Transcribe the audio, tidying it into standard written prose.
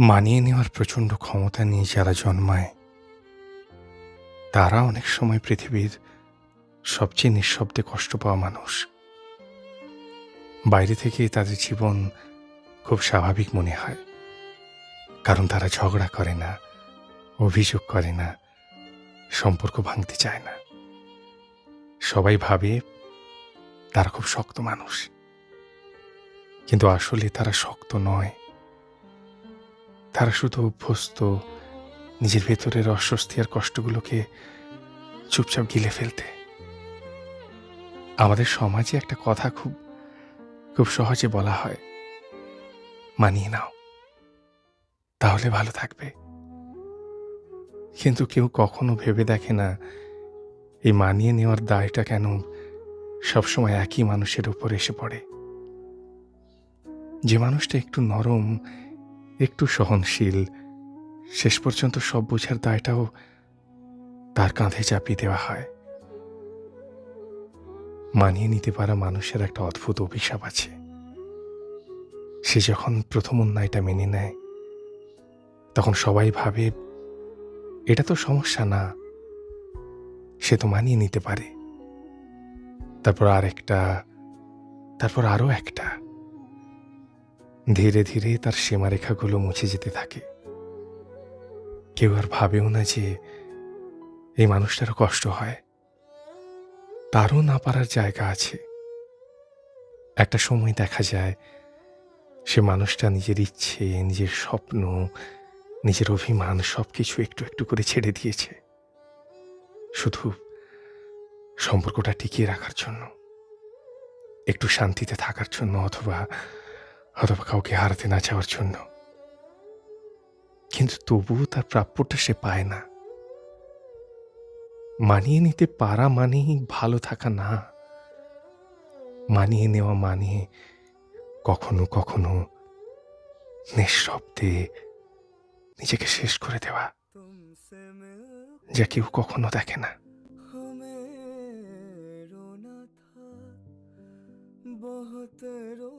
মানিয়ে নেওয়ার প্রচণ্ড ক্ষমতা নিয়ে যারা জন্মায় তারা অনেক সময় পৃথিবীর সবচেয়ে নিঃশব্দে কষ্ট পাওয়া মানুষ। বাইরে থেকে তাদের জীবন খুব স্বাভাবিক মনে হয়, কারণ তারা ঝগড়া করে না, অভিযোগ করে না, সম্পর্ক ভাঙতে চায় না। সবাই ভাবে তারা খুব শক্ত মানুষ, কিন্তু আসলে তারা শক্ত নয়। তারা শুধু অভ্যস্ত নিজের ভেতরের অস্বস্তি আর কষ্টগুলোকে চুপচাপ গিলে ফেলতে। আমাদের সমাজে একটা কথা খুব খুব সহজে বলা হয়, মানিয়ে নাও, তাহলে ভালো থাকবে। কিন্তু কেউ কখনো ভেবে দেখে না এই মানিয়ে নেওয়ার দায়টা কেন সবসময় একই মানুষের উপর এসে পড়ে। যে মানুষটা একটু নরম, একটু সহনশীল, শেষ পর্যন্ত সব বোঝার দায়টাও তার কাঁধে চাপিয়ে দেওয়া হয়। মানিয়ে নিতে পারা মানুষের একটা অদ্ভুত অভিশাপ আছে। সে যখন প্রথম অন্যায়টা মেনে নেয়, তখন সবাই ভাবে এটা তো সমস্যা না, সে তো মানিয়ে নিতে পারে। তারপর আরেকটা, তারপর আরো একটা। ধীরে ধীরে তার সীমারেখাগুলো মুছে যেতে থাকে। কেউ আর ভাবেও না যে এই মানুষটারও কষ্ট হয়, তারও না পারার জায়গা আছে। একটা সময় দেখা যায় সে মানুষটা নিজের ইচ্ছে, নিজের স্বপ্ন, নিজের অভিমান সবকিছু একটু একটু করে ছেড়ে দিয়েছে, শুধু সম্পর্কটা টিকিয়ে রাখার জন্য, একটু শান্তিতে থাকার জন্য, অথবা অথবা কাউকে হারাতে না চাওয়ার জন্য। কিন্তু তবুও তার প্রাপ্যটা সে পায় না। মানিয়ে নিতে পারা মানেই ভালো থাকা না। মানিয়ে নেওয়া মানে কখনো কখনো নিঃশব্দে নিজেকে শেষ করে দেওয়া, যা কেউ কখনো দেখে না। हमें रोना था बहुत रो